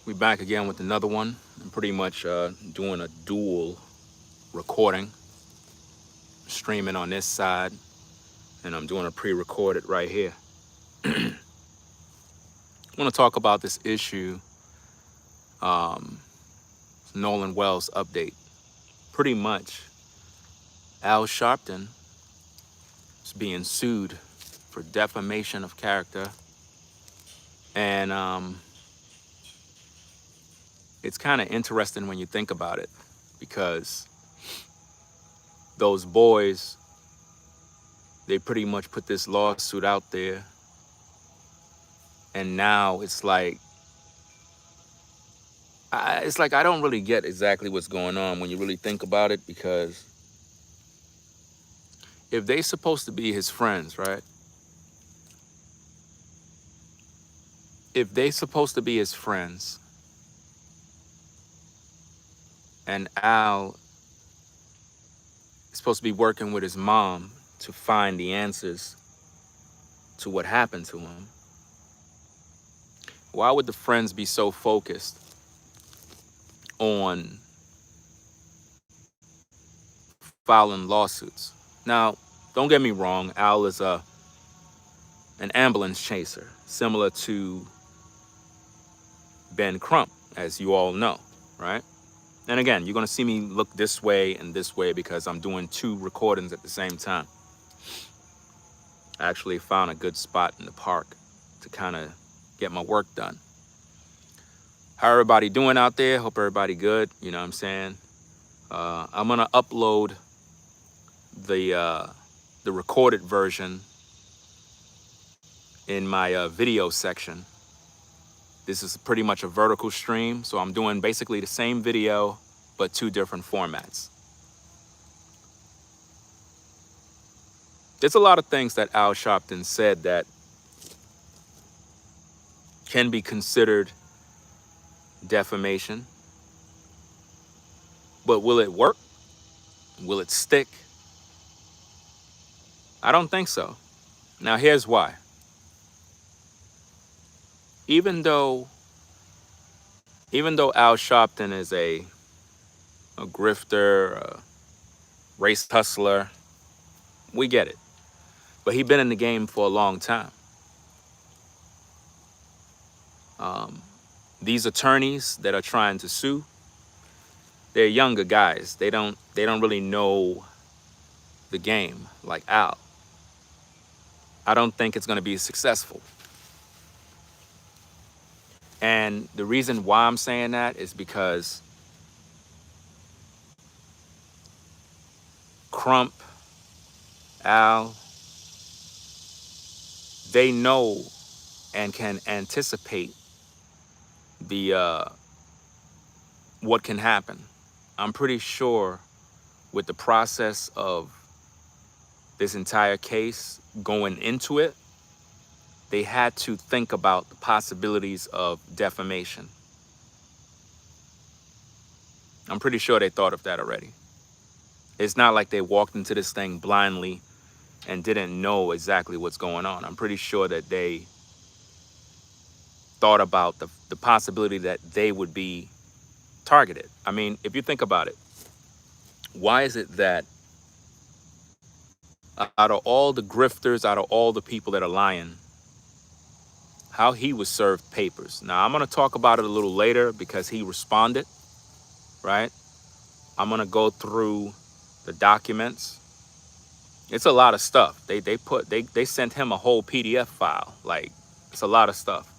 We back again with another one. I'm pretty much doing a dual recording, streaming on this side, and I'm doing a pre-recorded right here. I want to talk about this issue, um, Nolan Wells update. Pretty much, Al Sharpton is being sued for defamation of character, and it's kind of interesting when you think about it, because those boys, they pretty much put this lawsuit out there, and now it's like I don't really get exactly what's going on when you really think about it, because if they supposed to be his friends, right? If they supposed to be his friends, and Al is supposed to be working with his mom to find the answers to what happened to him, why would the friends be so focused on filing lawsuits? Now, don't get me wrong, Al is an ambulance chaser, similar to Ben Crump, as you all know, right? And again, you're gonna see me look this way and this way because I'm doing two recordings at the same time. I actually found a good spot in the park to kind of get my work done. How everybody doing out there? Hope everybody good. You know what I'm saying? I'm gonna upload the recorded version in my video section. This is pretty much a vertical stream, so I'm doing basically the same video, but two different formats. There's a lot of things that Al Sharpton said that can be considered defamation, but will it work? Will it stick? I don't think so. Now, here's why. Even though Al Sharpton is a grifter, a race hustler, we get it. But he's been in the game for a long time. These attorneys that are trying to sue, they're younger guys. They don't really know the game like Al. I don't think it's going to be successful. And the reason why I'm saying that is because Crump, Al, they know and can anticipate the what can happen. I'm pretty sure with the process of this entire case going into it, they had to think about the possibilities of defamation. I'm pretty sure they thought of that already. It's not like they walked into this thing blindly and didn't know exactly what's going on. I'm pretty sure that they thought about the possibility that they would be targeted. I mean, if you think about it, why is it that out of all the grifters, out of all the people that are lying, how he was served papers? Now, I'm going to talk about it a little later because he responded, right? I'm going to go through the documents. It's a lot of stuff. They sent him a whole PDF file. Like, it's a lot of stuff.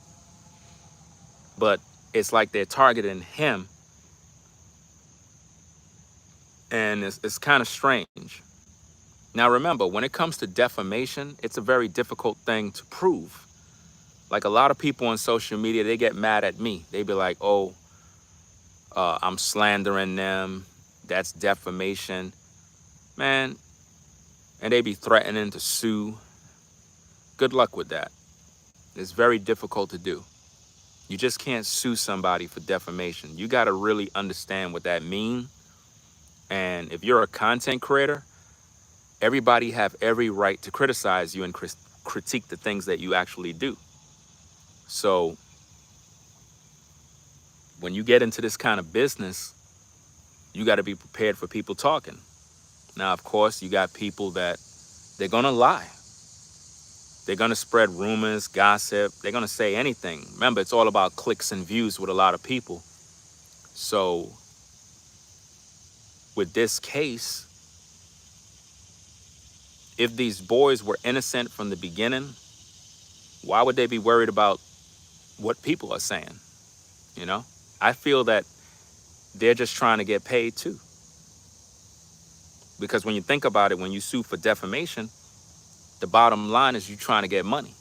But it's like they're targeting him, and it's kind of strange. Now, remember, when it comes to defamation, it's a very difficult thing to prove. Like, a lot of people on social media, they get mad at me. They be like, oh, I'm slandering them. That's defamation. Man, and they be threatening to sue. Good luck with that. It's very difficult to do. You just can't sue somebody for defamation. You got to really understand what that means. And if you're a content creator, everybody have every right to criticize you and critique the things that you actually do. So when you get into this kind of business, you got to be prepared for people talking. Now, of course, you got people that they're going to lie. They're going to spread rumors, gossip. They're going to say anything. Remember, it's all about clicks and views with a lot of people. So with this case, if these boys were innocent from the beginning, why would they be worried about what people are saying? You know, I feel that they're just trying to get paid too. Because when you think about it, when you sue for defamation, the bottom line is you trying to get money.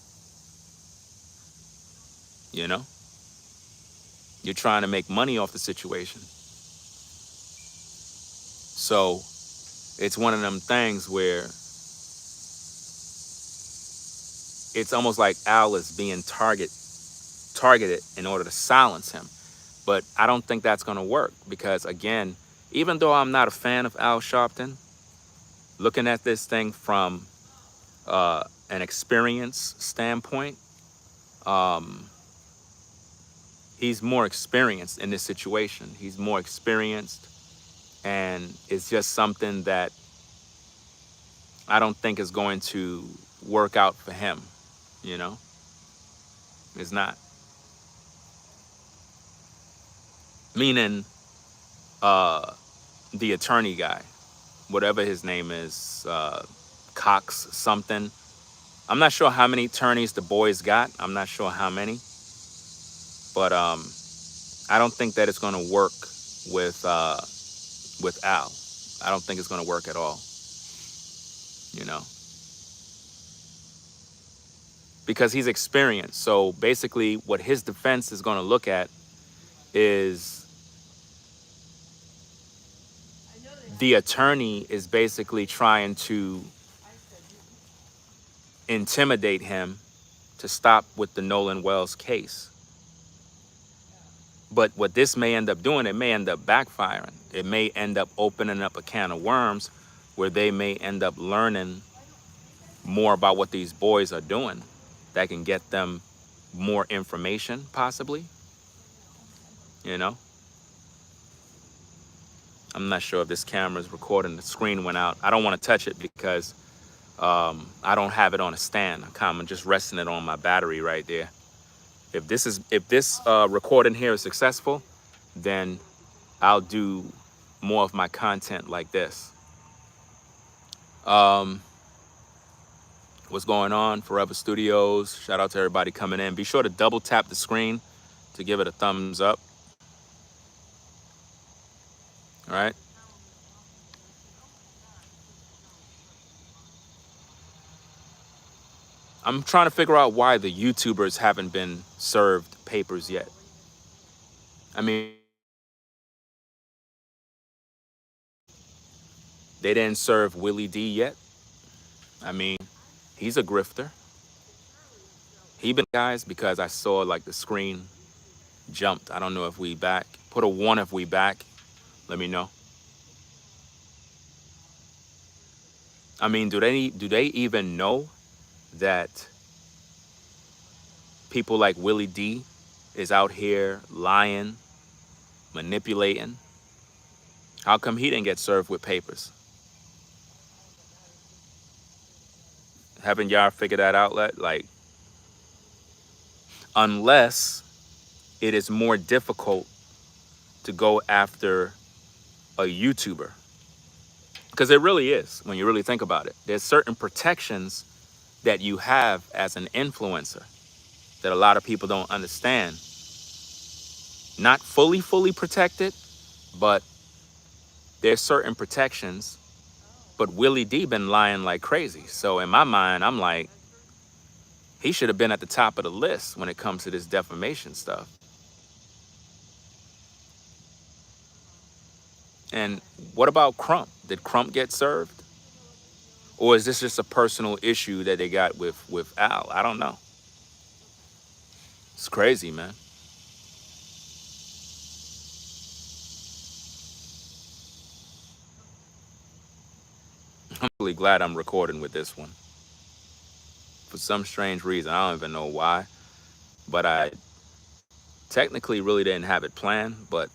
You know, you're trying to make money off the situation. So it's one of them things where it's almost like Al is being targeted in order to silence him. But I don't think that's going to work because, again, even though I'm not a fan of Al Sharpton, looking at this thing from an experience standpoint, he's more experienced in this situation. He's more experienced, and it's just something that I don't think is going to work out for him. You know, it's not. Meaning, the attorney guy, whatever his name is, Cox something. I'm not sure how many attorneys the boys got. I'm not sure how many, but I don't think that it's going to work with Al. I don't think it's going to work at all. You know, because he's experienced. So basically, what his defense is going to look at is the attorney is basically trying to intimidate him to stop with the Nolan Wells case. But what this may end up doing, it may end up backfiring. It may end up opening up a can of worms where they may end up learning more about what these boys are doing that can get them more information, possibly. You know? I'm not sure if this camera is recording. The screen went out. I don't want to touch it because I don't have it on a stand. I'm just resting it on my battery right there. If this recording here is successful, then I'll do more of my content like this. What's going on? Forever Studios. Shout out to everybody coming in. Be sure to double tap the screen to give it a thumbs up. All right. I'm trying to figure out why the YouTubers haven't been served papers yet. I mean, they didn't serve Willie D yet. I mean, he's a grifter. He been guys because I saw like the screen jumped. I don't know if we back. Put a 1 if we back. Let me know. I mean, do they even know that people like Willie D is out here lying, manipulating? How come he didn't get served with papers? Haven't y'all figured that out? Like, unless it is more difficult to go after a YouTuber. Because it really is, when you really think about it. There's certain protections that you have as an influencer that a lot of people don't understand. Not fully protected, but there's certain protections. But Willie D been lying like crazy. So in my mind, I'm like, he should have been at the top of the list when it comes to this defamation stuff. And what about Crump? Did Crump get served? Or is this just a personal issue that they got with Al? I don't know. It's crazy, man. I'm really glad I'm recording with this one. For some strange reason, I don't even know why, but Technically, really didn't have it planned, but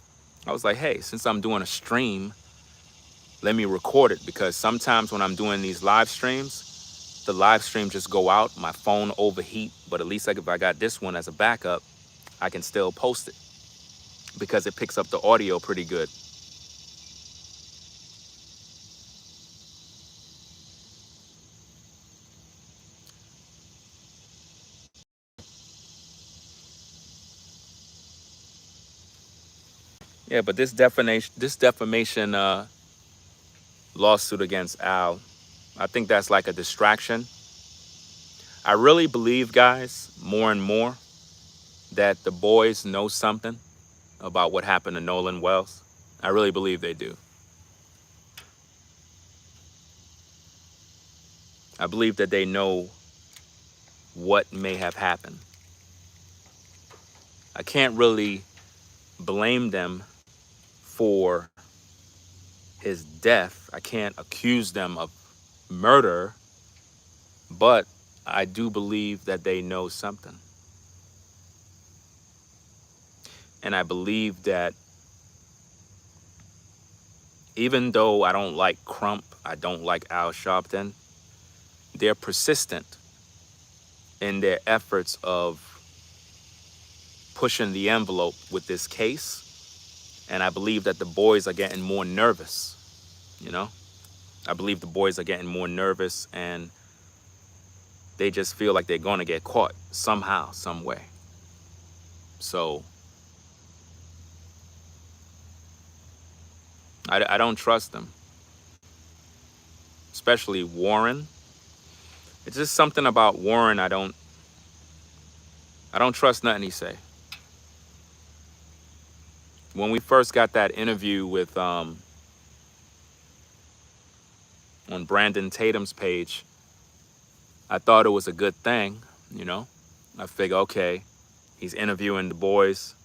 I was like, hey, since I'm doing a stream, let me record it, because sometimes when I'm doing these live streams, the live stream just go out, my phone overheat, but at least like if I got this one as a backup, I can still post it because it picks up the audio pretty good. Yeah, but this defamation lawsuit against Al, I think that's like a distraction. I really believe, guys, more and more that the boys know something about what happened to Nolan Wells. I really believe they do. I believe that they know what may have happened. I can't really blame them for his death. I can't accuse them of murder, but I do believe that they know something. And I believe that even though I don't like Crump, I don't like Al Sharpton, they're persistent in their efforts of pushing the envelope with this case. And I believe that the boys are getting more nervous, you know? I believe the boys are getting more nervous, and they just feel like they're going to get caught somehow, some way. So I don't trust them, especially Warren. It's just something about Warren I don't trust nothing he say. When we first got that interview with on Brandon Tatum's page, I thought it was a good thing, you know. I figure, okay, he's interviewing the boys,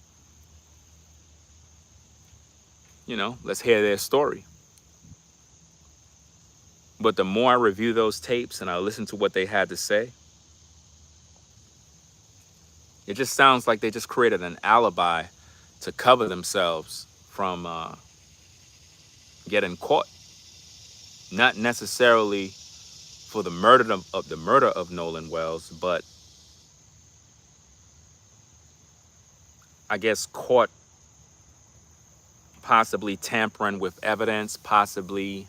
you know, let's hear their story. But the more I review those tapes and I listen to what they had to say, it just sounds like they just created an alibi to cover themselves from getting caught. Not necessarily for the murder of Nolan Wells, but I guess caught possibly tampering with evidence, possibly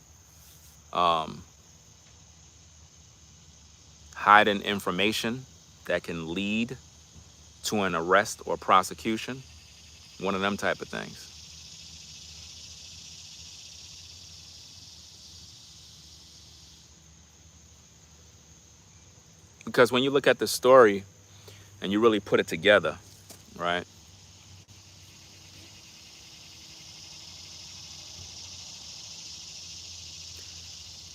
hiding information that can lead to an arrest or prosecution. One of them type of things. Because when you look at the story and you really put it together, right?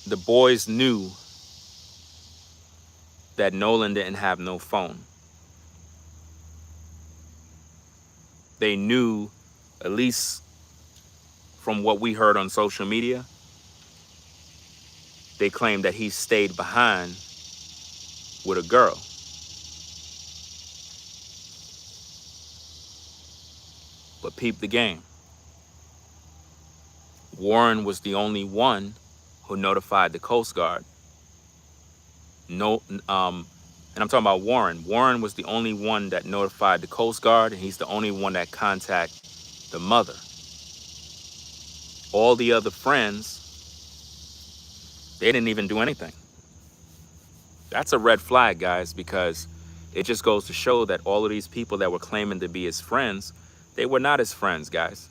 The boys knew that Nolan didn't have no phone. They knew, at least from what we heard on social media, they claimed that he stayed behind with a girl. But peep the game. Warren was the only one who notified the Coast Guard. No, and I'm talking about Warren. Warren was the only one that notified the Coast Guard, and he's the only one that contacted the mother. All the other friends, they didn't even do anything. That's a red flag, guys, because it just goes to show that all of these people that were claiming to be his friends, they were not his friends, guys.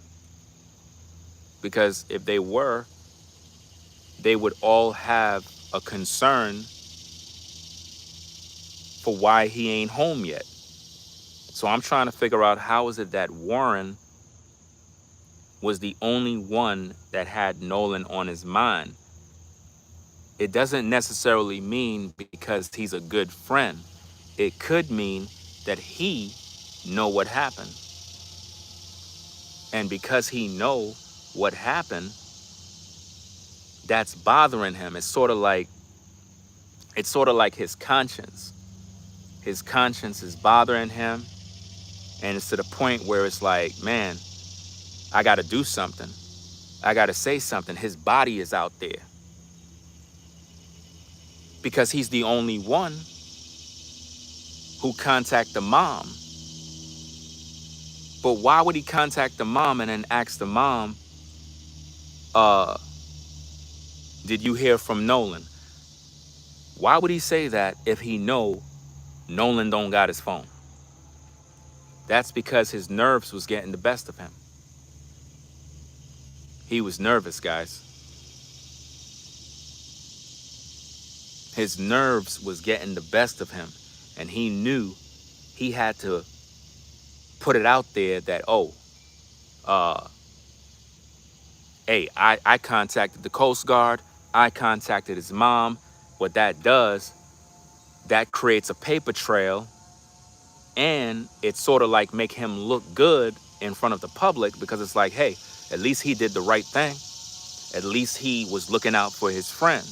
Because if they were, they would all have a concern for why he ain't home yet. So I'm trying to figure out, how is it that Warren was the only one that had Nolan on his mind? It doesn't necessarily mean because he's a good friend. It could mean that he know what happened. And because he know what happened, that's bothering him. It's sort of like his conscience. His conscience is bothering him, And it's to the point where it's like, man, I got to do something. I got to say something. His body is out there because he's the only one who contacted the mom. But why would he contact the mom and then ask the mom, uh, did you hear from Nolan? Why would he say that if he know Nolan don't got his phone? That's because his nerves was getting the best of him. He was nervous, guys. His nerves was getting the best of him. And he knew he had to put it out there that, oh, hey, I contacted the Coast Guard. I contacted his mom. What that does, that creates a paper trail, and it's sort of like make him look good in front of the public, because it's like, hey, at least he did the right thing. At least he was looking out for his friend.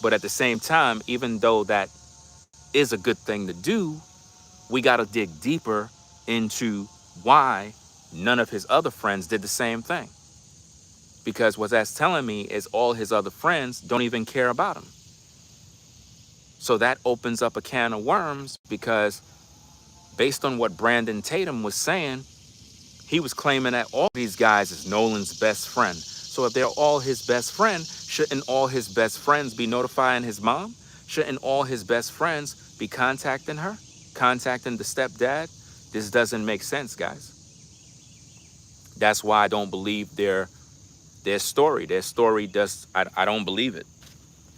But at the same time, even though that is a good thing to do, we got to dig deeper into why none of his other friends did the same thing. Because what that's telling me is all his other friends don't even care about him. So that opens up a can of worms, because based on what Brandon Tatum was saying, he was claiming that all these guys is Nolan's best friend. So if they're all his best friend, shouldn't all his best friends be notifying his mom? Shouldn't all his best friends be contacting her? Contacting the stepdad? This doesn't make sense, guys. That's why I don't believe their story. Their story does, I don't believe it.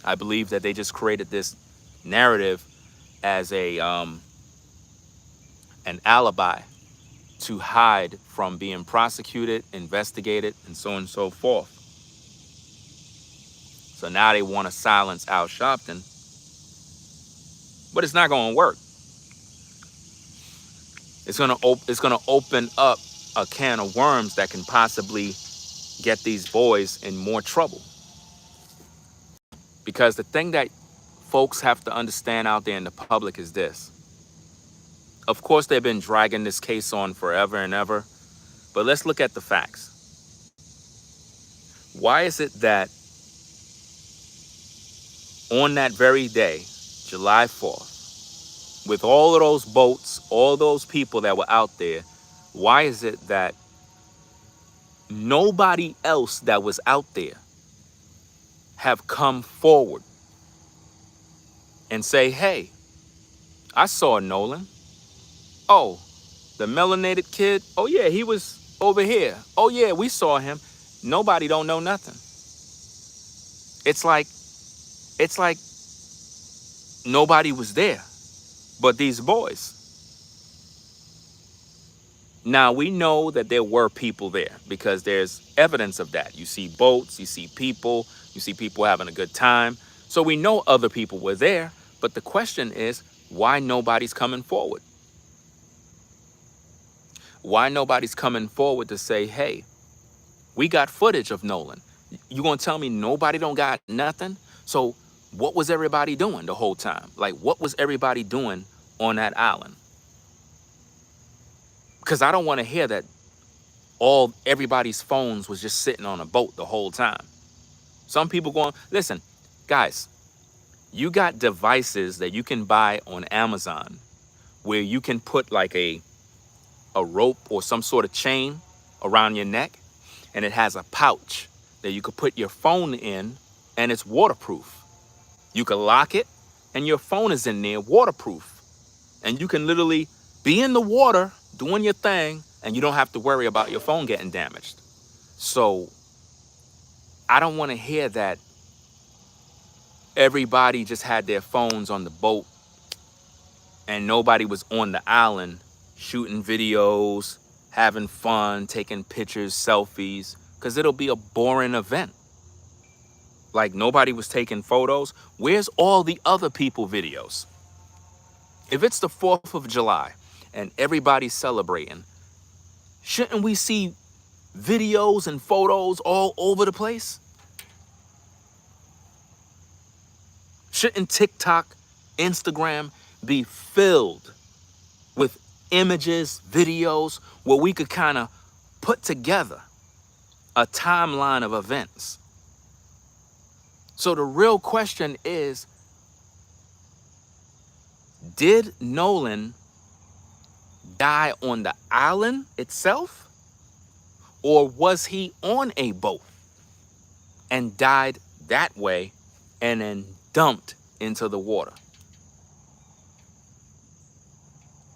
I believe that they just created this narrative as an alibi to hide from being prosecuted, investigated, and so on and so forth. So now they want to silence Al Sharpton, but it's not going to work. It's going to open up a can of worms that can possibly get these boys in more trouble. Because the thing that folks have to understand out there in the public is this. Of course, they've been dragging this case on forever and ever, but let's look at the facts. Why is it that on that very day, July 4th, with all of those boats, all those people that were out there, why is it that nobody else that was out there have come forward and say, hey, I saw Nolan. Oh, the melanated kid. Oh yeah, he was over here. Oh yeah, we saw him. Nobody don't know nothing. It's like nobody was there but these boys. Now we know that there were people there because there's evidence of that. You see boats, you see people having a good time. So we know other people were there, but the question is, why nobody's coming forward? Why nobody's coming forward to say, hey, we got footage of Nolan. You gonna tell me nobody don't got nothing? So what was everybody doing the whole time? Like, what was everybody doing on that island? Because I don't want to hear that everybody's phones was just sitting on a boat the whole time. Some people going, listen, guys, you got devices that you can buy on Amazon where you can put like a rope or some sort of chain around your neck, and it has a pouch that you could put your phone in, and it's waterproof. You can lock it and your phone is in there waterproof, and you can literally be in the water doing your thing and you don't have to worry about your phone getting damaged. So I don't want to hear that everybody just had their phones on the boat and nobody was on the island shooting videos, having fun, taking pictures, selfies, because it'll be a boring event. Like, nobody was taking photos. Where's all the other people videos? If it's the 4th of July and everybody's celebrating, shouldn't we see videos and photos all over the place? Shouldn't TikTok, Instagram be filled with images, videos, where we could kind of put together a timeline of events. So the real question is, did Nolan die on the island itself? Or was he on a boat and died that way and then dumped into the water?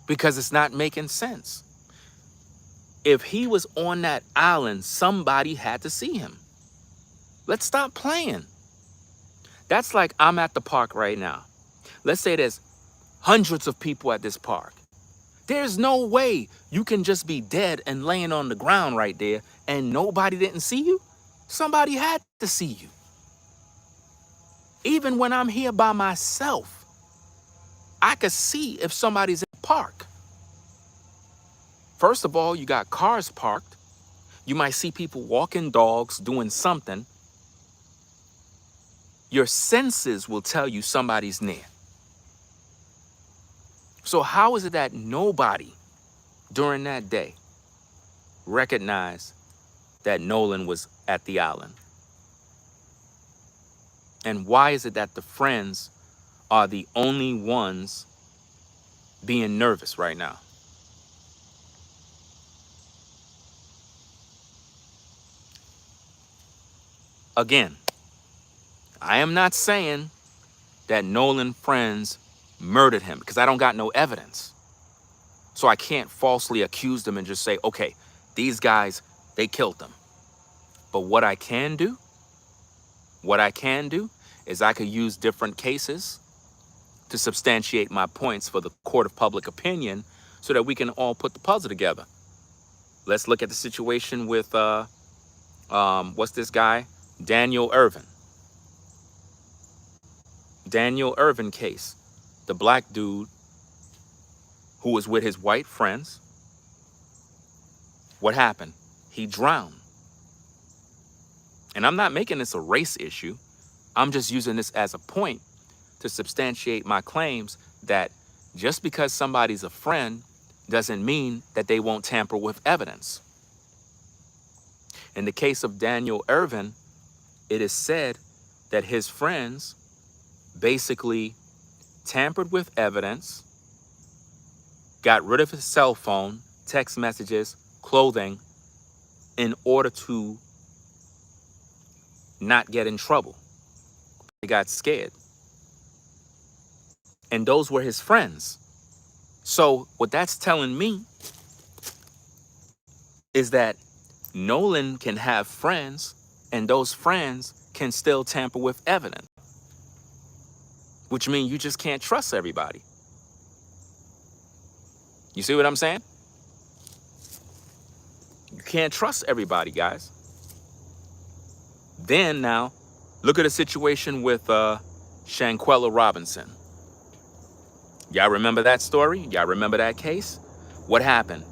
Because it's not making sense. If he was on that island, somebody had to see him. Let's stop playing. That's like I'm at the park right now. Let's say there's hundreds of people at this park. There's no way you can just be dead and laying on the ground right there and nobody didn't see you. Somebody had to see you. Even when I'm here by myself, I could see if somebody's in the park. First of all, you got cars parked. You might see people walking dogs, doing something. Your senses will tell you somebody's near. So how is it that nobody during that day recognized that Nolan was at the island? And why is it that the friends are the only ones being nervous right now? Again, I am not saying that Nolan's friends murdered him because I don't got no evidence. So I can't falsely accuse them and just say, okay, these guys, they killed them. But what I can do is I could use different cases to substantiate my points for the court of public opinion so that we can all put the puzzle together. Let's look at the situation with, what's this guy? Daniel Irvin. Daniel Irvin case. The black dude who was with his white friends. What happened? He drowned. And I'm not making this a race issue. I'm just using this as a point to substantiate my claims that just because somebody's a friend doesn't mean that they won't tamper with evidence. In the case of Daniel Irvin, it is said that his friends basically tampered with evidence, got rid of his cell phone, text messages, clothing, in order to not get in trouble. They got scared. And those were his friends. So what that's telling me is that Nolan can have friends and those friends can still tamper with evidence, which means you just can't trust everybody. You see what I'm saying? You can't trust everybody, guys. Then now, look at the situation with Shanquella Robinson. Y'all remember that story? Y'all remember that case? What happened?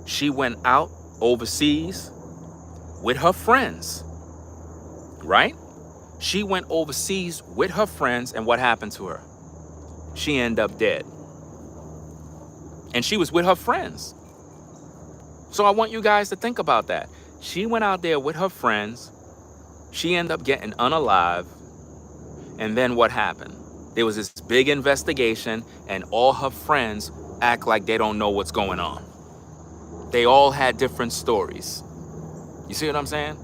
She went out overseas with her friends, right? She went overseas with her friends, and what happened to her? She ended up dead. And she was with her friends. So I want you guys to think about that. She went out there with her friends. She ended up getting unalive. And then what happened? There was this big investigation, and all her friends act like they don't know what's going on. They all had different stories. You see what I'm saying?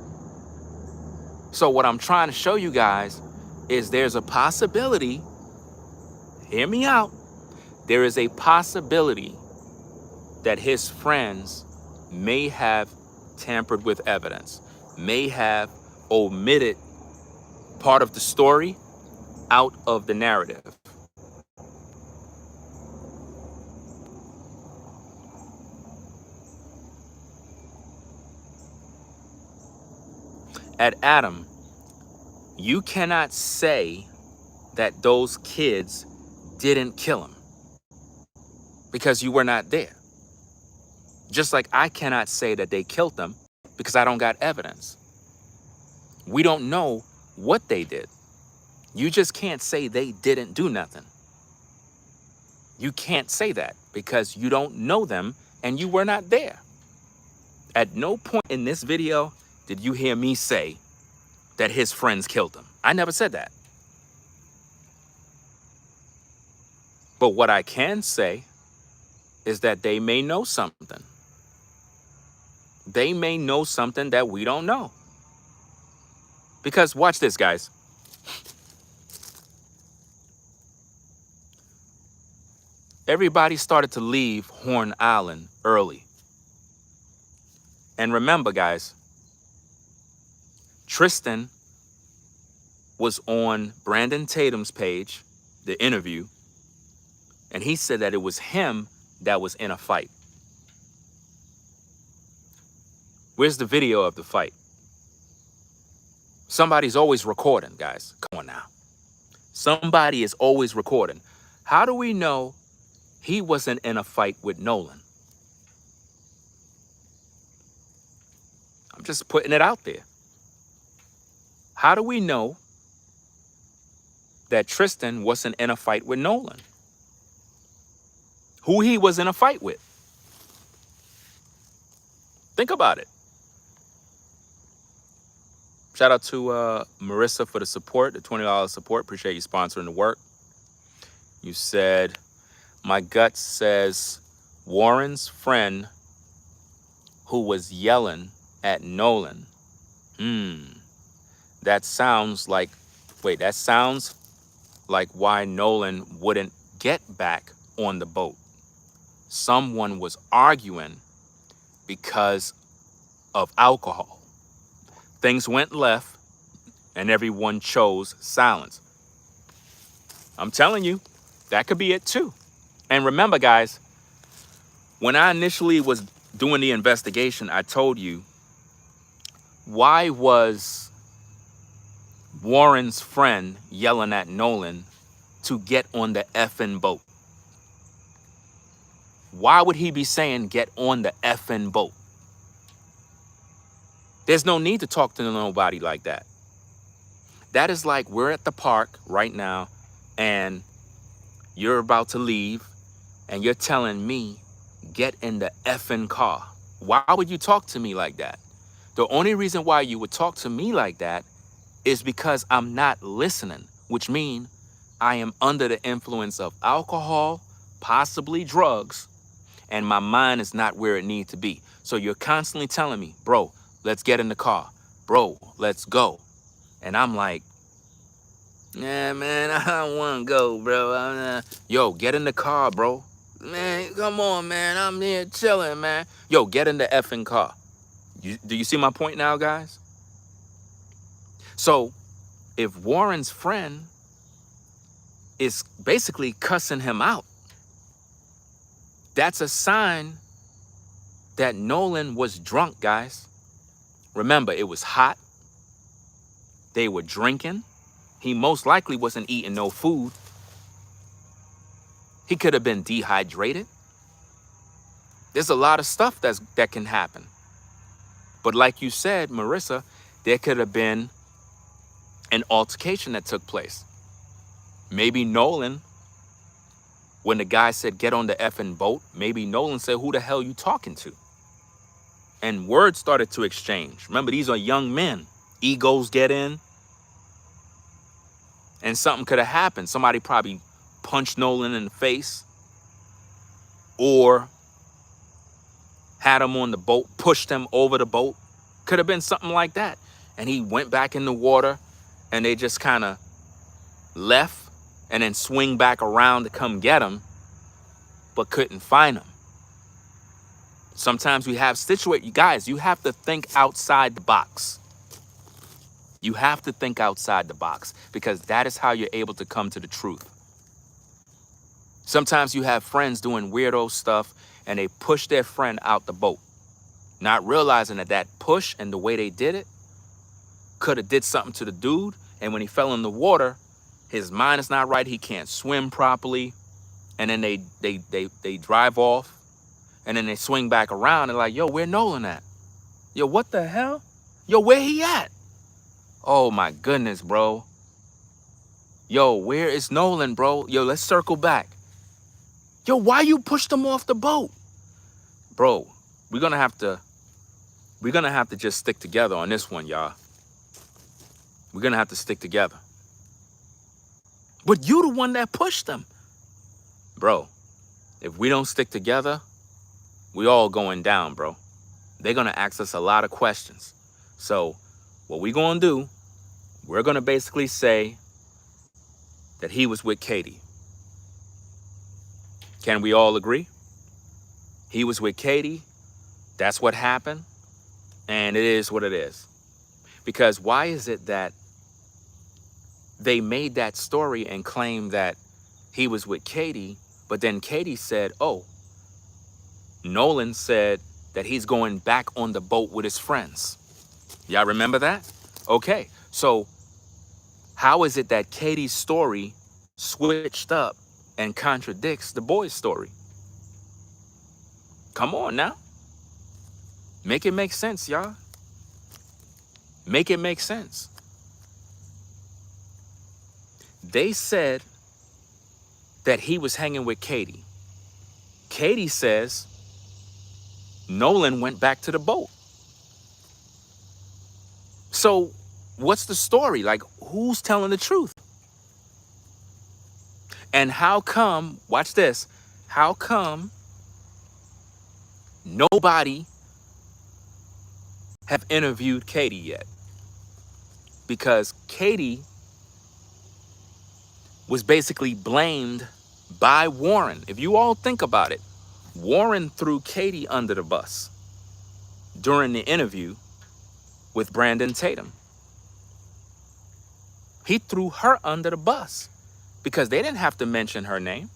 So what I'm trying to show you guys is there's a possibility, hear me out, there is a possibility that his friends may have tampered with evidence, may have omitted part of the story out of the narrative. At Adam, you cannot say that those kids didn't kill him because you were not there. Just like I cannot say that they killed them because I don't got evidence. We don't know what they did. You just can't say they didn't do nothing. You can't say that because you don't know them and you were not there. At no point in this video did you hear me say that his friends killed him. I never said that. But what I can say is that they may know something. They may know something that we don't know. Because watch this, guys. Everybody started to leave Horn Island early. And remember, guys, Tristan was on Brandon Tatum's page, the interview, and he said that it was him that was in a fight. Where's the video of the fight? Somebody's always recording, guys. Come on now. Somebody is always recording. How do we know he wasn't in a fight with Nolan? I'm just putting it out there. How do we know that Tristan wasn't in a fight with Nolan? Who he was in a fight with? Think about it. Shout out to Marissa for the support, the $20 support. Appreciate you sponsoring the work. You said, my gut says Warren's friend who was yelling at Nolan. That sounds like, wait, that sounds like why Nolan wouldn't get back on the boat. Someone was arguing because of alcohol. Things went left and everyone chose silence. I'm telling you, that could be it too. And remember, guys, when I initially was doing the investigation, I told you, why was Warren's friend yelling at Nolan to get on the effing boat? Why would he be saying get on the effing boat? There's no need to talk to nobody like that. That is like we're at the park right now and you're about to leave and you're telling me get in the effing car. Why would you talk to me like that? The only reason why you would talk to me like that is because I'm not listening, which means I am under the influence of alcohol, possibly drugs, and my mind is not where it needs to be. So you're constantly telling me, bro, let's get in the car. Bro, let's go. And I'm like, yeah, man, I don't want to go, bro. Yo, get in the car, bro. Man, come on, man. I'm here chilling, man. Yo, get in the effing car. Do you see my point now, guys? So if Warren's friend is basically cussing him out, that's a sign that Nolan was drunk, guys. Remember, it was hot. They were drinking. He most likely wasn't eating no food. He could have been dehydrated. There's a lot of stuff that can happen. But like you said, Marissa, there could have been an altercation that took place. Maybe Nolan, when the guy said, get on the effing boat, maybe Nolan said, who the hell you talking to? And words started to exchange. Remember, these are young men. Egos get in. And something could have happened. Somebody probably punched Nolan in the face or had him on the boat, pushed him over the boat. Could have been something like that. And he went back in the water and they just kind of left and then swing back around to come get him, but couldn't find him. Sometimes we have you guys, you have to think outside the box. You have to think outside the box because that is how you're able to come to the truth. Sometimes you have friends doing weirdo stuff and they push their friend out the boat, not realizing that push and the way they did it could have did something to the dude. And when he fell in the water, his mind is not right. He can't swim properly. And then they drive off and then they swing back around and like, yo, where Nolan at? Yo, what the hell? Yo, where he at? Oh my goodness, bro. Yo, where is Nolan, bro? Yo, let's circle back. Yo, why you pushed them off the boat? Bro, we're gonna have to just stick together on this one, y'all. We're gonna have to stick together. But you the one that pushed them. Bro, if we don't stick together, we all going down, bro. They're gonna ask us a lot of questions. So what we gonna do, we're gonna basically say that he was with Katie. Can we all agree? He was with Katie. That's what happened. And it is what it is. Because why is it that they made that story and claimed that he was with Katie, but then Katie said, oh, Nolan said that he's going back on the boat with his friends. Y'all remember that? Okay, so how is it that Katie's story switched up and contradicts the boy's story? Come on now. Make it make sense, y'all. Make it make sense. They said that he was hanging with Katie. Katie says Nolan went back to the boat. So what's the story? Like, who's telling the truth? And how come, watch this, how come nobody have interviewed Katie yet? Because Katie was basically blamed by Warren. If you all think about it, Warren threw Katie under the bus during the interview with Brandon Tatum. He threw her under the bus because they didn't have to mention her name.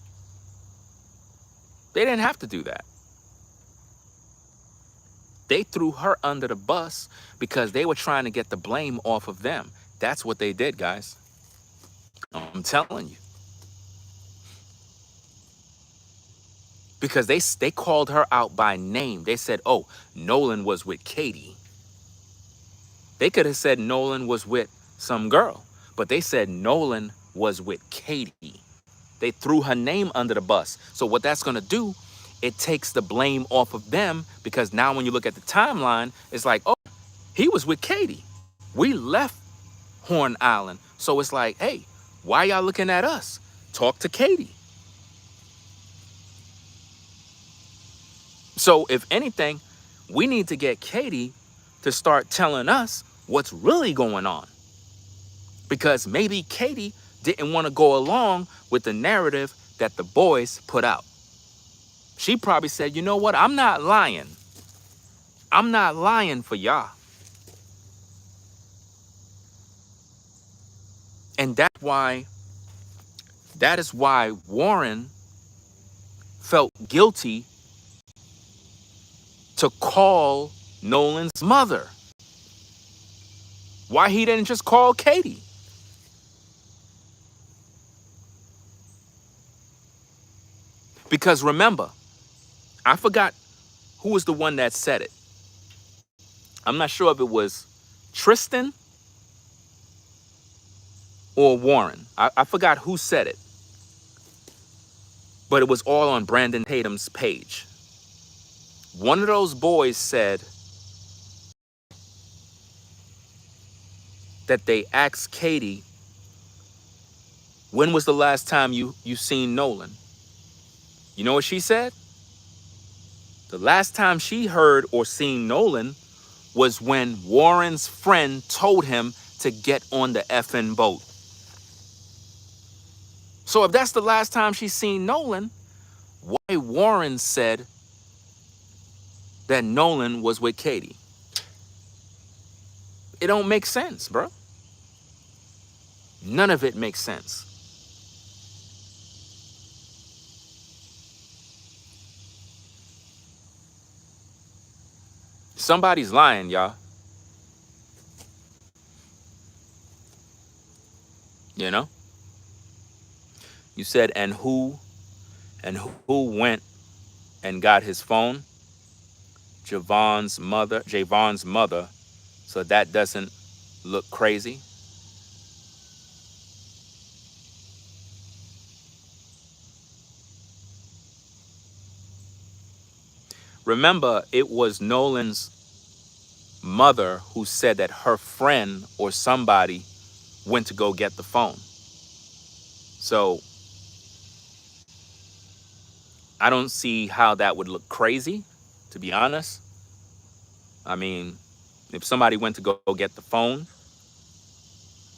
They didn't have to do that. They threw her under the bus because they were trying to get the blame off of them. That's what they did, guys. I'm telling you. Because they called her out by name. They said, oh, Nolan was with Katie. They could have said Nolan was with some girl, but they said Nolan was with Katie. They threw her name under the bus. So what that's going to do, it takes the blame off of them, because now when you look at the timeline, it's like, oh, he was with Katie. We left Horn Island. So it's like, hey, why y'all looking at us? Talk to Katie. So if anything, we need to get Katie to start telling us what's really going on. Because maybe Katie didn't want to go along with the narrative that the boys put out. She probably said, you know what? I'm not lying. I'm not lying for y'all. And that is why Warren felt guilty to call Nolan's mother. Why he didn't just call Katie? Because remember, I forgot who was the one that said it. I'm not sure if it was Tristan or Warren. I forgot who said it. But it was all on Brandon Tatum's page. One of those boys said that they asked Katie, when was the last time you seen Nolan? You know what she said? The last time she heard or seen Nolan was when Warren's friend told him to get on the effing boat. So if that's the last time she's seen Nolan, why Warren said that Nolan was with Katie? It don't make sense, bro. None of it makes sense. Somebody's lying, y'all. You know? You said, and who went and got his phone? Javon's mother, so that doesn't look crazy. Remember, it was Nolan's mother who said that her friend or somebody went to go get the phone. So I don't see how that would look crazy, to be honest. I mean, if somebody went to go get the phone,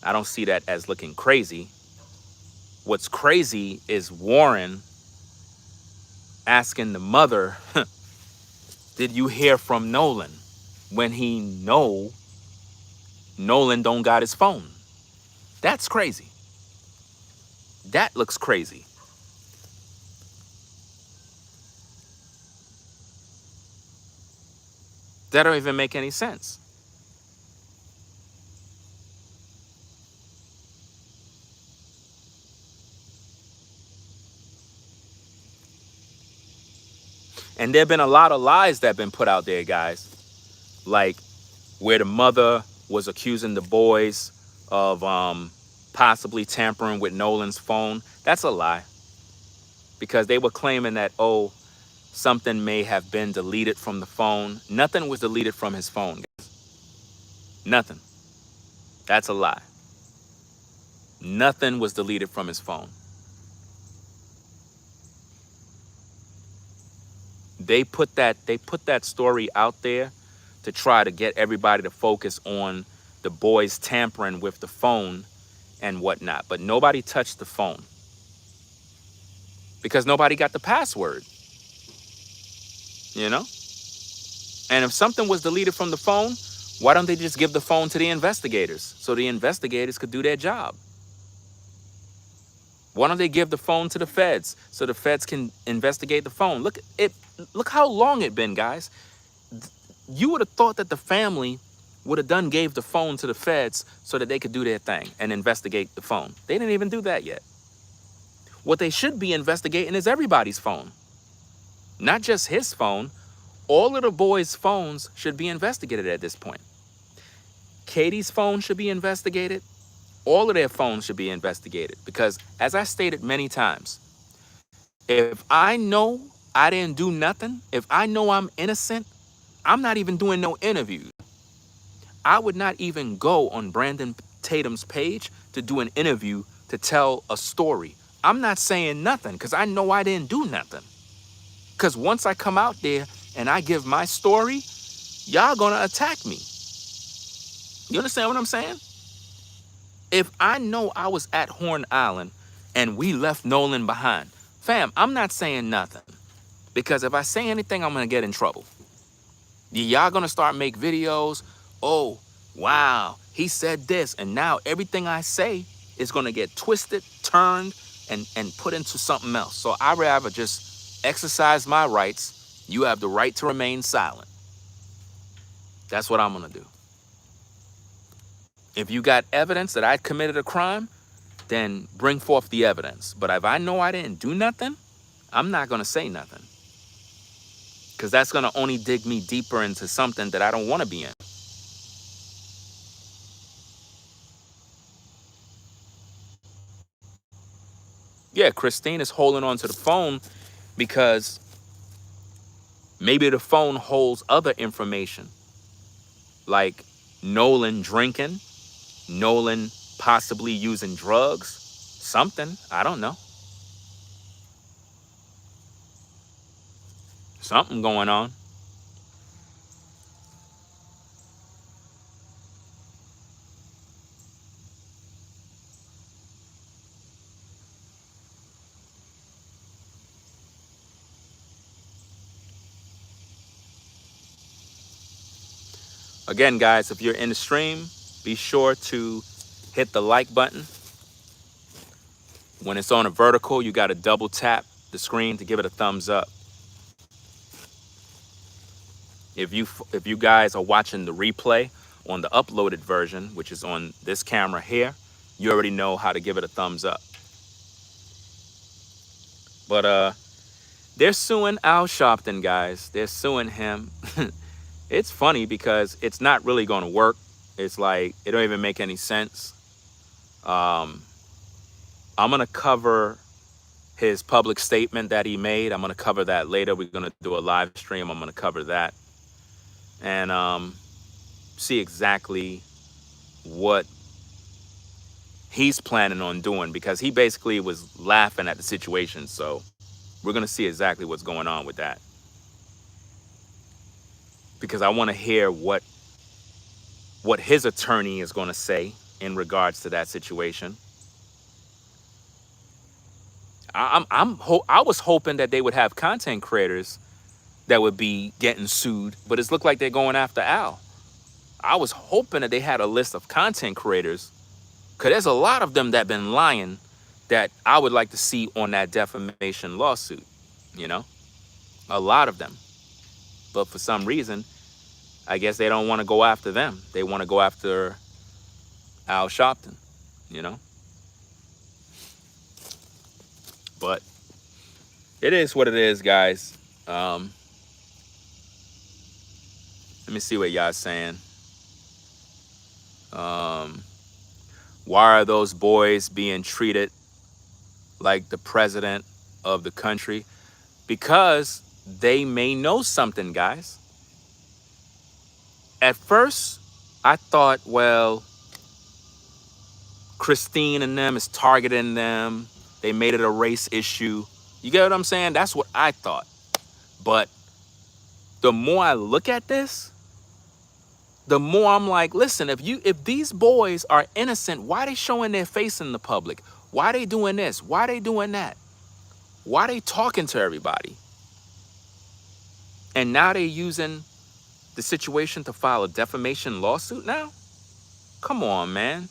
I don't see that as looking crazy. What's crazy is Warren asking the mother, did you hear from Nolan? When he know Nolan don't got his phone. That's crazy. That looks crazy. That don't even make any sense. And there have been a lot of lies that have been put out there, guys. Like where the mother was accusing the boys of possibly tampering with Nolan's phone. That's a lie. Because they were claiming that, oh, something may have been deleted from the phone. Nothing was deleted from his phone, guys. Nothing. That's a lie. Nothing was deleted from his phone. They put that story out there to try to get everybody to focus on the boys tampering with the phone and whatnot. But nobody touched the phone because nobody got the password, you know? And if something was deleted from the phone, why don't they just give the phone to the investigators so the investigators could do their job? Why don't they give the phone to the feds so the feds can investigate the phone? Look how long it's been, guys. You would have thought that the family would have gave the phone to the feds so that they could do their thing and investigate the phone. They didn't even do that yet. What they should be investigating is everybody's phone. Not just his phone. All of the boys' phones should be investigated at this point. Katie's phone should be investigated. All of their phones should be investigated because, as I stated many times, if I know I didn't do nothing, if I know I'm innocent, I'm not even doing no interviews. I would not even go on Brandon Tatum's page to do an interview to tell a story. I'm not saying nothing because I know I didn't do nothing. Because once I come out there and I give my story, y'all gonna attack me. You understand what I'm saying? If I know I was at Horn Island and we left Nolan behind, fam, I'm not saying nothing. Because if I say anything, I'm gonna get in trouble. Y'all gonna start make videos. Oh, wow, he said this. And now everything I say is gonna get twisted, turned, and put into something else. So I'd rather just exercise my rights. You have the right to remain silent. That's what I'm gonna do. If you got evidence that I committed a crime, then bring forth the evidence. But if I know I didn't do nothing, I'm not gonna say nothing. Because that's gonna only dig me deeper into something that I don't wanna be in. Yeah, Christine is holding on to the phone because maybe the phone holds other information. Like Nolan drinking, Nolan possibly using drugs, something, I don't know. Something going on. Again, guys, if you're in the stream, be sure to hit the like button. When it's on a vertical, you got to double tap the screen to give it a thumbs up. If you guys are watching the replay on the uploaded version, which is on this camera here, you already know how to give it a thumbs up. But they're suing Al Sharpton, guys. They're suing him. It's funny because it's not really going to work. It's like it don't even make any sense. I'm gonna cover his public statement that he made. I'm going to cover that later. We're going to do a live stream. I'm going to cover that and see exactly what he's planning on doing, because he basically was laughing at the situation. So we're going to see exactly what's going on with that, because I want to hear what his attorney is going to say in regards to that situation. I was hoping that they would have content creators that would be getting sued, but it's looked like they're going after Al. I was hoping that they had a list of content creators, because there's a lot of them that been lying that I would like to see on that defamation lawsuit, you know, a lot of them. But for some reason, I guess they don't want to go after them. They want to go after Al Sharpton, you know. But it is what it is, guys. Let me see what y'all saying. Why are those boys being treated like the president of the country? Because they may know something, guys. At first, I thought, well, Christine and them is targeting them. They made it a race issue. You get what I'm saying? That's what I thought. But the more I look at this, the more I'm like, listen, if these boys are innocent, why they showing their face in the public? Why they doing this? Why they doing that? Why they talking to everybody? And now they using the situation to file a defamation lawsuit now? Come on, man.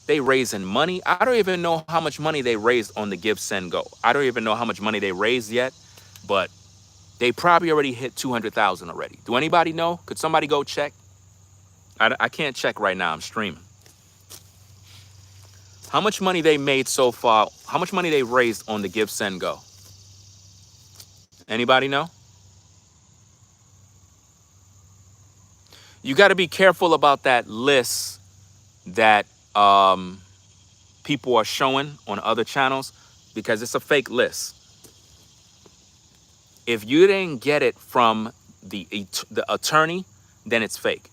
They raising money. I don't even know how much money they raised on the Give, Send, Go. I don't even know how much money they raised yet, but they probably already hit 200,000 already. Do anybody know? Could somebody go check? I can't check right now. I'm streaming. How much money they made so far? How much money they raised on the Give, Send, Go? Anybody know? You got to be careful about that list that people are showing on other channels, because it's a fake list. If you didn't get it from the attorney, then it's fake.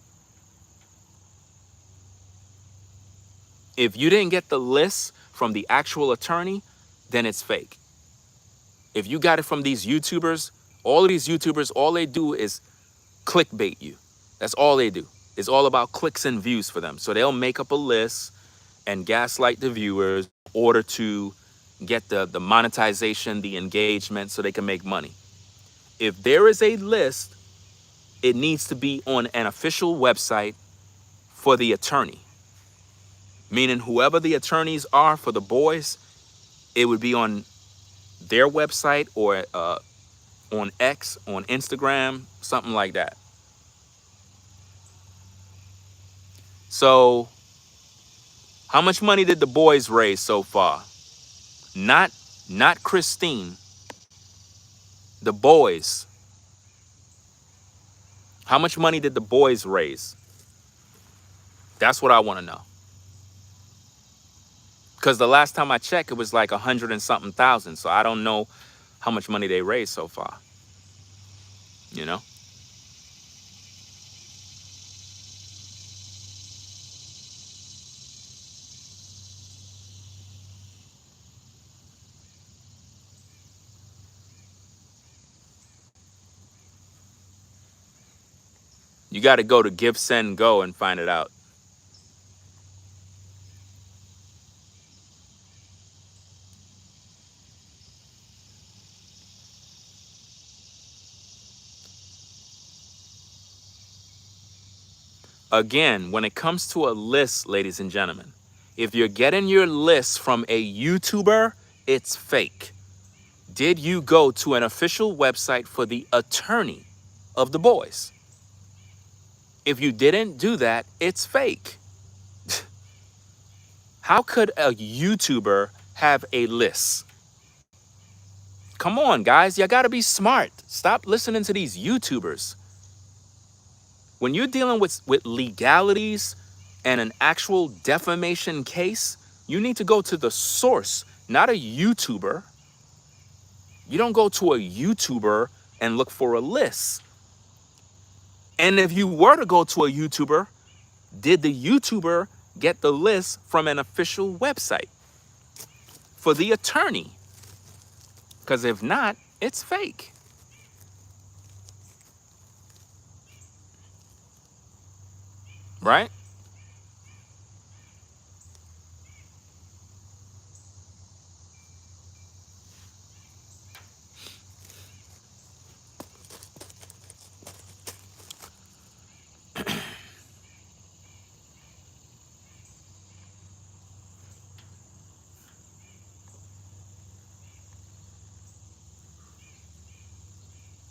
If you didn't get the list from the actual attorney, then it's fake. If you got it from these YouTubers, all of these YouTubers, all they do is clickbait you. That's all they do. It's all about clicks and views for them. So they'll make up a list and gaslight the viewers in order to get the monetization, the engagement, so they can make money. If there is a list, it needs to be on an official website for the attorney. Meaning whoever the attorneys are for the boys, it would be on their website or on X, on Instagram, something like that. So how much money did the boys raise so far? Not Christine. The boys. How much money did the boys raise? That's what I want to know. Because the last time I checked, it was like 100 and something thousand. So I don't know how much money they raised so far. You know? You got to go to Give, Send, Go and find it out. Again, when it comes to a list, ladies and gentlemen, if you're getting your list from a YouTuber, it's fake. Did you go to an official website for the attorney of the boys? If you didn't do that, it's fake. How could a YouTuber have a list? Come on, guys, you gotta be smart. Stop listening to these YouTubers. When you're dealing with legalities and an actual defamation case, you need to go to the source, not a YouTuber. You don't go to a YouTuber and look for a list. And if you were to go to a YouTuber, did the YouTuber get the list from an official website for the attorney? Because if not, it's fake. Right?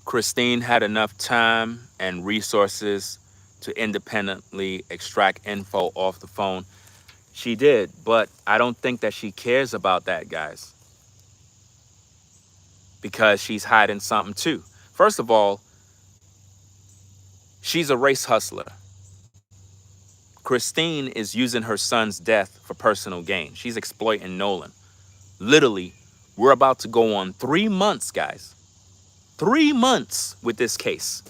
Christine had enough time and resources to independently extract info off the phone. She did, but I don't think that she cares about that, guys, because she's hiding something too. First of all, she's a race hustler. Christine is using her son's death for personal gain. She's exploiting Nolan. Literally, we're about to go on 3 months, guys. 3 months with this case.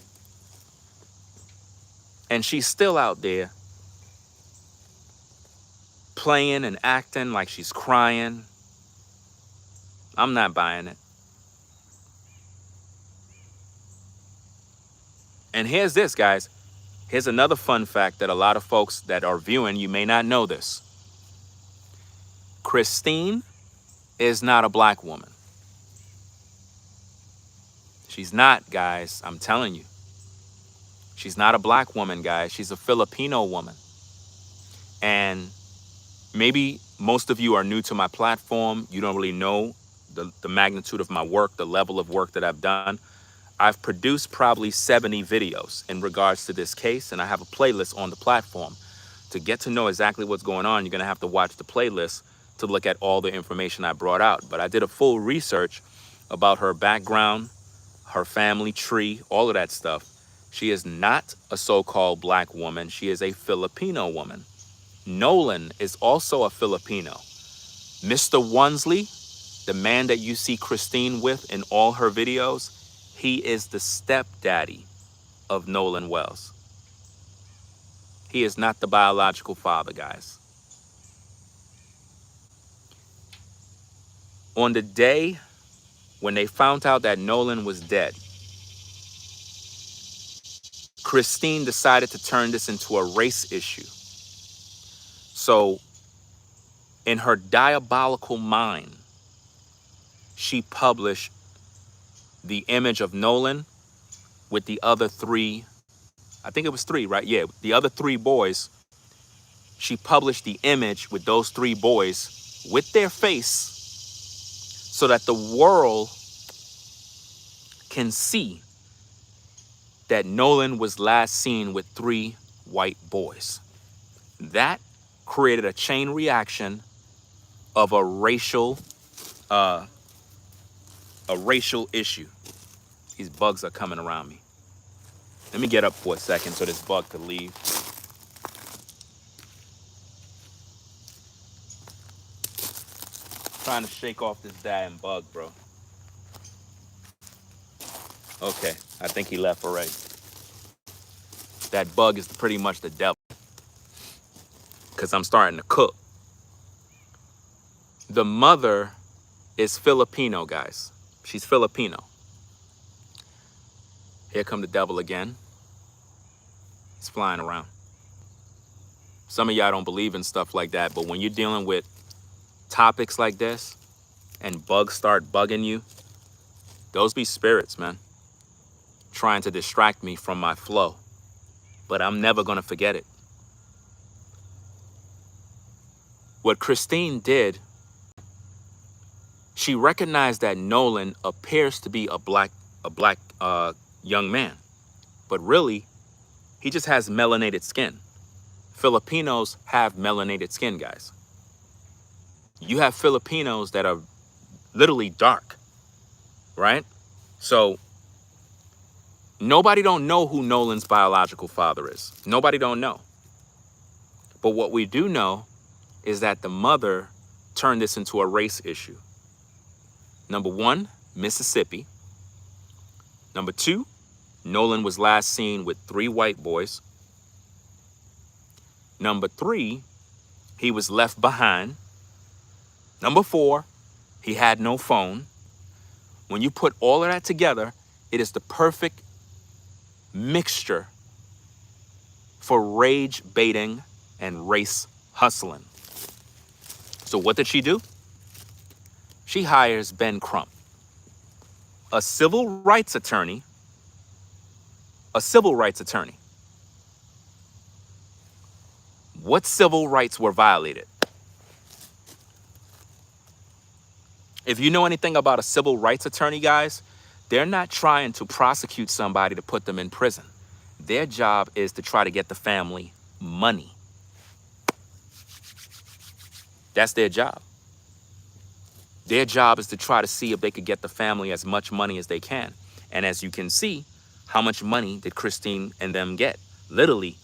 And she's still out there playing and acting like she's crying. I'm not buying it. And here's this, guys. Here's another fun fact that a lot of folks that are viewing, you may not know this. Christine is not a black woman. She's not, guys. I'm telling you. She's not a black woman, guys. She's a Filipino woman. And maybe most of you are new to my platform. You don't really know the magnitude of my work, the level of work that I've done. I've produced probably 70 videos in regards to this case, and I have a playlist on the platform. To get to know exactly what's going on, you're going to have to watch the playlist to look at all the information I brought out. But I did a full research about her background, her family tree, all of that stuff. She is not a so-called black woman. She is a Filipino woman. Nolan is also a Filipino. Mr. Wansley, the man that you see Christine with in all her videos, he is the stepdaddy of Nolan Wells. He is not the biological father, guys. On the day when they found out that Nolan was dead, Christine decided to turn this into a race issue. So, in her diabolical mind, she published the image of Nolan with the other 3, I think it was 3, right? Yeah, the other 3 boys. She published the image with those 3 boys with their face so that the world can see that Nolan was last seen with 3 white boys. That created a chain reaction of a racial issue. These bugs are coming around me. Let me get up for a second so this bug could leave. Trying to shake off this damn bug, bro. Okay, I think he left already. That bug is pretty much the devil, because I'm starting to cook. The mother is Filipino, guys. She's Filipino. Here come the devil again. He's flying around. Some of y'all don't believe in stuff like that, but when you're dealing with topics like this and bugs start bugging you, those be spirits, man, trying to distract me from my flow. But I'm never going to forget it. What Christine did, she recognized that Nolan appears to be a black young man, but really, he just has melanated skin. Filipinos have melanated skin, guys. You have Filipinos that are literally dark, right? So nobody don't know who Nolan's biological father is. Nobody don't know. But what we do know is that the mother turned this into a race issue. Number one, Mississippi. Number 2, Nolan was last seen with 3 white boys. Number 3, he was left behind. Number 4, he had no phone. When you put all of that together, it is the perfect mixture for rage baiting and race hustling. So what did she do? She hires Ben Crump, a civil rights attorney. A civil rights attorney. What civil rights were violated? If you know anything about a civil rights attorney, guys, they're not trying to prosecute somebody to put them in prison. Their job is to try to get the family money. That's their job. Their job is to try to see if they could get the family as much money as they can. And as you can see, how much money did Christine and them get? Literally,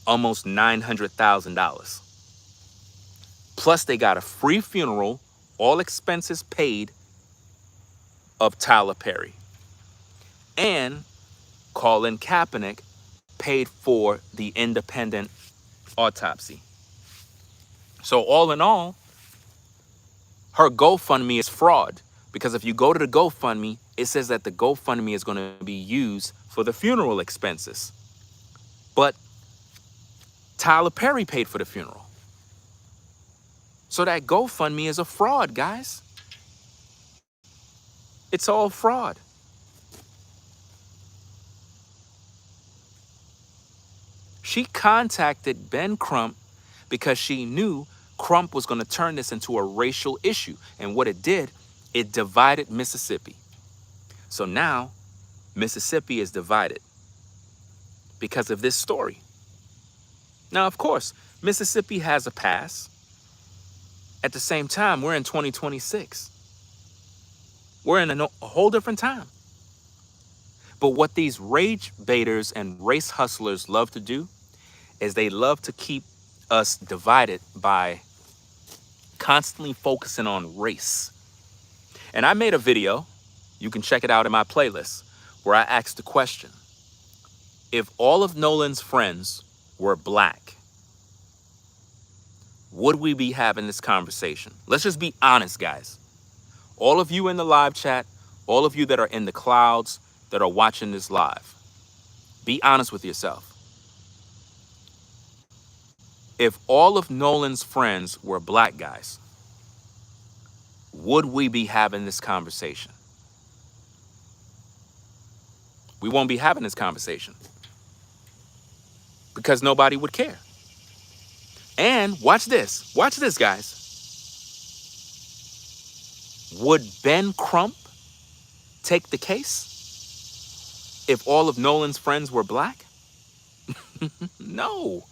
almost $900,000. Plus, they got a free funeral, all expenses paid, of Tyler Perry. And Colin Kaepernick paid for the independent autopsy. So all in all, her GoFundMe is fraud, because if you go to the GoFundMe, it says that the GoFundMe is going to be used for the funeral expenses. But Tyler Perry paid for the funeral. So that GoFundMe is a fraud, guys. It's all fraud. She contacted Ben Crump because she knew Crump was going to turn this into a racial issue. And what it did, it divided Mississippi. So now Mississippi is divided because of this story. Now, of course, Mississippi has a pass. At the same time, we're in 2026. We're in a whole different time. But what these rage baiters and race hustlers love to do is they love to keep us divided by constantly focusing on race. And I made a video, you can check it out in my playlist, where I asked the question, if all of Nolan's friends were black, would we be having this conversation? Let's just be honest, guys. All of you in the live chat, all of you that are in the clouds that are watching this live, be honest with yourself. If all of Nolan's friends were black guys, would we be having this conversation? We won't be having this conversation because nobody would care. And watch this, guys. Would Ben Crump take the case if all of Nolan's friends were black? No.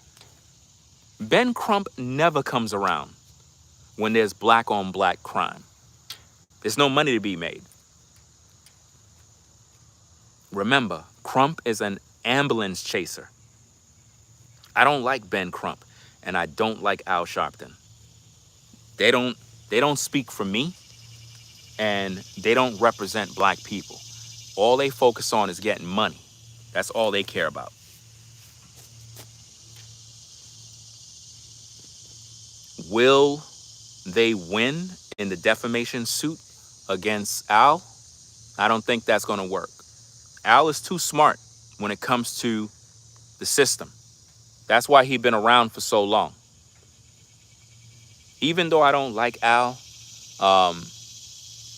Ben Crump never comes around when there's black on black crime. There's no money to be made. Remember, Crump is an ambulance chaser. I don't like Ben Crump, and I don't like Al Sharpton. They don't speak for me, and they don't represent black people. All they focus on is getting money. That's all they care about. Will they win in the defamation suit against Al? I don't think that's going to work. Al is too smart when it comes to the system. That's why he's been around for so long. Even though I don't like Al,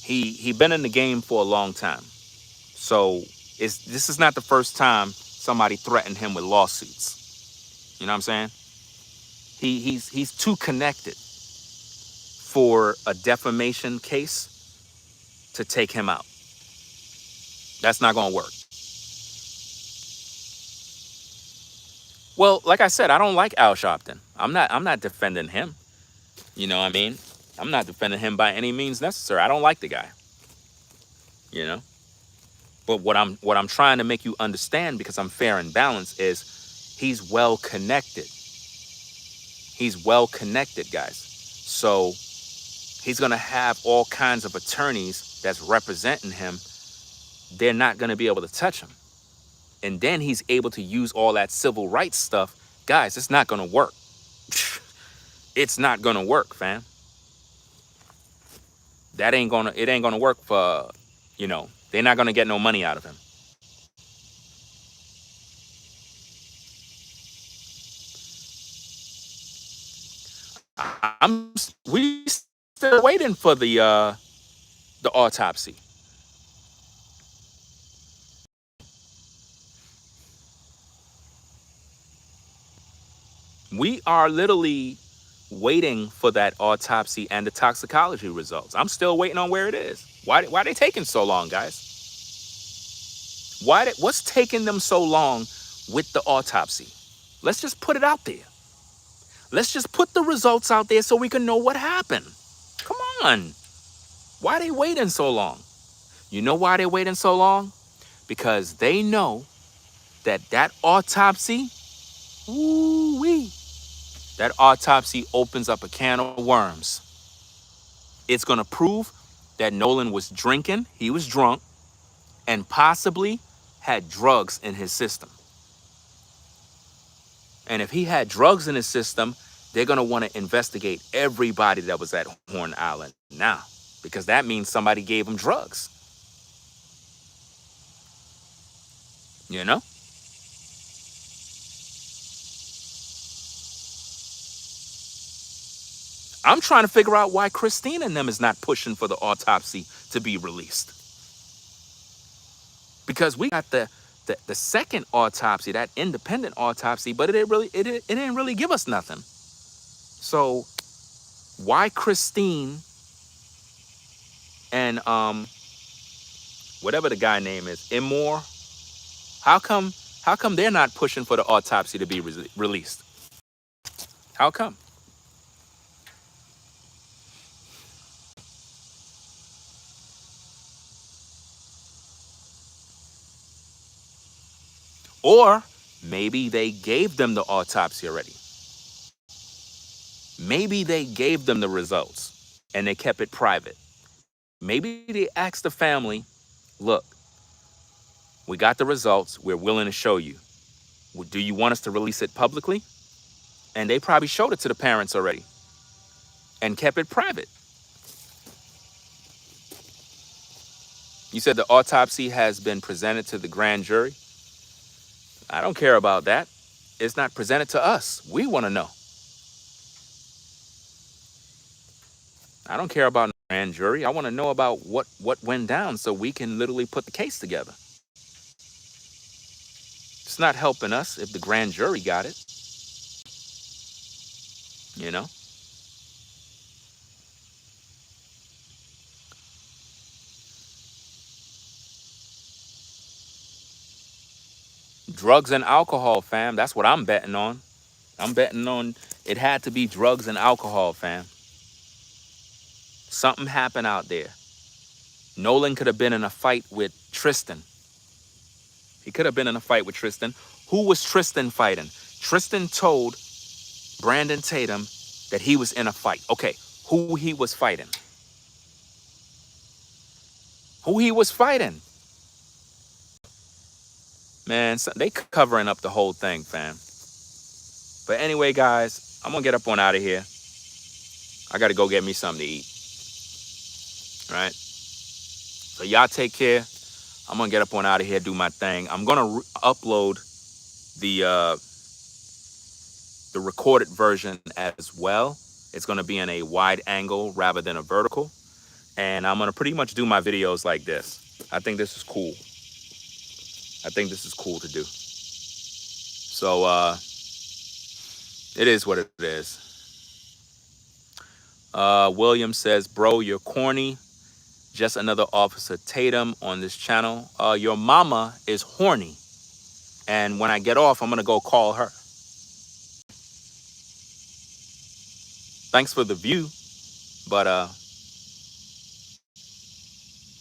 he been in the game for a long time. So this is not the first time somebody threatened him with lawsuits. You know what I'm saying? He's too connected for a defamation case to take him out. That's not going to work. Well, like I said, I don't like Al Sharpton. I'm not defending him. You know what I mean? I'm not defending him by any means necessary. I don't like the guy. You know? But what I'm trying to make you understand, because I'm fair and balanced, is he's well connected. He's well connected, guys. So He's going to have all kinds of attorneys that's representing him. They're not going to be able to touch him. And then he's able to use all that civil rights stuff. Guys, it's not going to work. It's not going to work, fam. It ain't going to work for, they're not going to get no money out of him. We still waiting for the autopsy. We are literally waiting for that autopsy and the toxicology results. I'm still waiting on where it is. Why are they taking so long, guys? What's taking them so long with the autopsy? Let's just put it out there. Let's just put the results out there so we can know what happened. Come on. Why are they waiting so long? You know why they're waiting so long? Because they know that autopsy, ooh-wee, that autopsy opens up a can of worms. It's going to prove that Nolan was drinking, he was drunk, and possibly had drugs in his system. And if he had drugs in his system, they're going to want to investigate everybody that was at Horn Island now, because that means somebody gave him drugs. You know? I'm trying to figure out why Christine and them is not pushing for the autopsy to be released. Because we got the second autopsy, that independent autopsy, but it didn't really give us nothing. So why Christine and whatever the guy name is, Imore, how come they're not pushing for the autopsy to be released? How come? Or maybe they gave them the autopsy already. Maybe they gave them the results and they kept it private. Maybe they asked the family, look, we got the results. We're willing to show you. Do you want us to release it publicly? And they probably showed it to the parents already and kept it private. You said the autopsy has been presented to the grand jury. I don't care about that. It's not presented to us. We want to know. I don't care about the grand jury. I want to know about what went down so we can literally put the case together. It's not helping us if the grand jury got it. You know? Drugs and alcohol, fam. That's what I'm betting on. I'm betting on it had to be drugs and alcohol, fam. Something happened out there. Nolan could have been in a fight with Tristan. He could have been in a fight with Tristan. Who was Tristan fighting? Tristan told Brandon Tatum that he was in a fight. Okay, who he was fighting? Who he was fighting? Man, they covering up the whole thing, fam. But anyway, guys, I'm going to get up on out of here. I got to go get me something to eat. All right? So y'all take care. I'm going to get up on out of here, do my thing. I'm going to upload the recorded version as well. It's going to be in a wide angle rather than a vertical. And I'm going to pretty much do my videos like this. I think this is cool. I think this is cool to do. So it is what it is. William says, bro, you're corny. Just another Officer Tatum on this channel. Your mama is horny. And when I get off, I'm going to go call her. Thanks for the view. But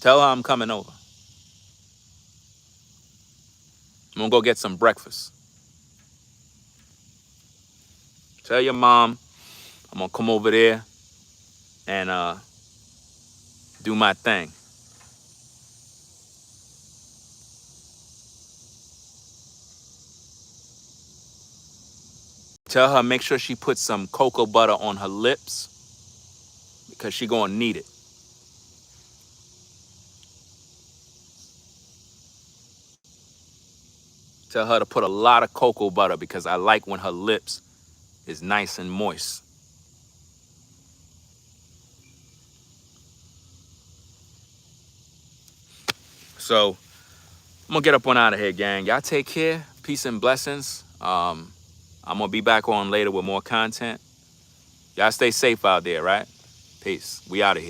tell her I'm coming over. I'm going to go get some breakfast. Tell your mom I'm going to come over there and do my thing. Tell her make sure she puts some cocoa butter on her lips because she gonna need it. Tell her to put a lot of cocoa butter because I like when her lips is nice and moist. So I'm gonna get up on out of here, gang. Y'all take care. Peace and blessings. I'm gonna be back on later with more content. Y'all stay safe out there, right? Peace. We out of here.